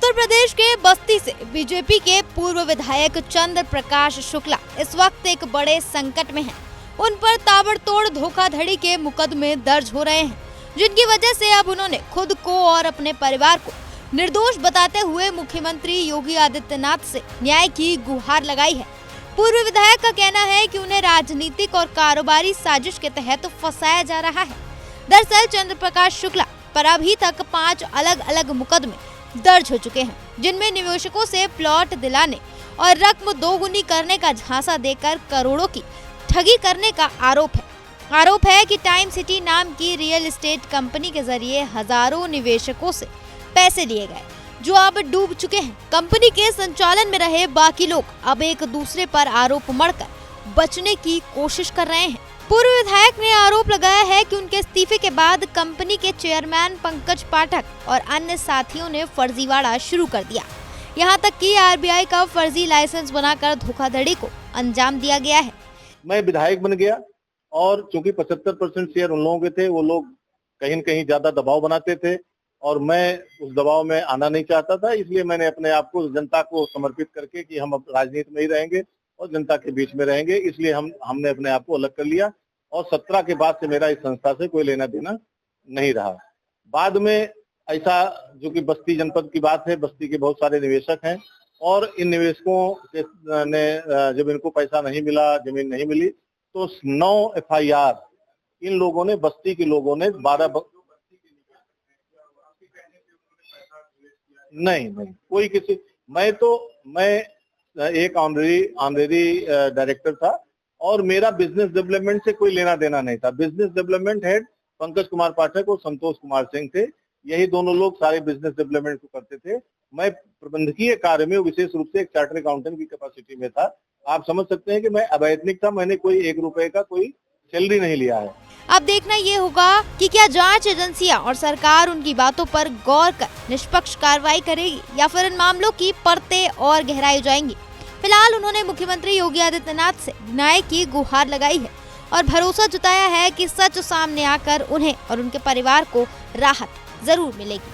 उत्तर प्रदेश के बस्ती से बीजेपी के पूर्व विधायक चंद्र प्रकाश शुक्ला इस वक्त एक बड़े संकट में हैं। उन पर ताबड़तोड़ धोखाधड़ी के मुकदमे दर्ज हो रहे हैं, जिनकी वजह से अब उन्होंने खुद को और अपने परिवार को निर्दोष बताते हुए मुख्यमंत्री योगी आदित्यनाथ से न्याय की गुहार लगाई है। पूर्व विधायक का कहना है कि उन्हें राजनीतिक और कारोबारी साजिश के तहत फंसाया जा रहा है। दरअसल चंद्र प्रकाश शुक्ला पर अभी तक 5 अलग अलग मुकदमे दर्ज हो चुके हैं, जिनमें निवेशकों से प्लॉट दिलाने और रकम दोगुनी करने का झांसा देकर करोड़ों की ठगी करने का आरोप है कि टाइम सिटी नाम की रियल एस्टेट कंपनी के जरिए हजारों निवेशकों से पैसे लिए गए, जो अब डूब चुके हैं। कंपनी के संचालन में रहे बाकी लोग अब एक दूसरे पर आरोप मढ़कर बचने की कोशिश कर रहे हैं। पूर्व विधायक ने आरोप लगाया है कि उनके इस्तीफे के बाद कंपनी के चेयरमैन पंकज पाठक और अन्य साथियों ने फर्जीवाड़ा शुरू कर दिया। यहां तक कि आरबीआई का फर्जी लाइसेंस बनाकर धोखाधड़ी को अंजाम दिया गया है। मैं विधायक बन गया और चूंकि 75% शेयर उन लोगों के थे, वो लोग कहीं न कहीं ज्यादा दबाव बनाते थे और मैं उस दबाव में आना नहीं चाहता था। इसलिए मैंने अपने आप को जनता को समर्पित करके कि हम अब राजनीति में ही रहेंगे और जनता के बीच में रहेंगे, इसलिए हमने अपने आप को अलग कर लिया और 17 के बाद से मेरा इस संस्था से कोई लेना देना नहीं रहा। बाद में ऐसा, जो कि बस्ती जनपद की बात है, बस्ती के बहुत सारे निवेशक हैं और इन निवेशकों ने जब इनको पैसा नहीं मिला, जमीन नहीं मिली, तो 9 FIR इन लोगों ने, बस्ती के लोगों ने 12 नहीं कोई किसी, मैं एक ऑनरेरी डायरेक्टर था और मेरा बिजनेस डेवलपमेंट से कोई लेना देना नहीं था। Business development head Pankaj Kumar Pathak और संतोष कुमार सिंह थे। यही दोनों लोग सारे बिजनेस डेवलपमेंट को करते थे। मैं प्रबंधकीय कार्य में, विशेष रूप से एक चार्टर्ड अकाउंटेंट की कैपेसिटी में था। आप समझ सकते हैं कि मैं अवैतनिक था, मैंने कोई 1 रुपए का कोई सैलरी नहीं लिया है। अब देखना ये होगा कि क्या जांच एजेंसियां और सरकार उनकी बातों पर गौर कर निष्पक्ष कार्रवाई करेगी या फिर इन मामलों की परतें और गहराई जाएंगी। फिलहाल उन्होंने मुख्यमंत्री योगी आदित्यनाथ से न्याय की गुहार लगाई है और भरोसा जताया है कि सच सामने आकर उन्हें और उनके परिवार को राहत जरूर मिलेगी।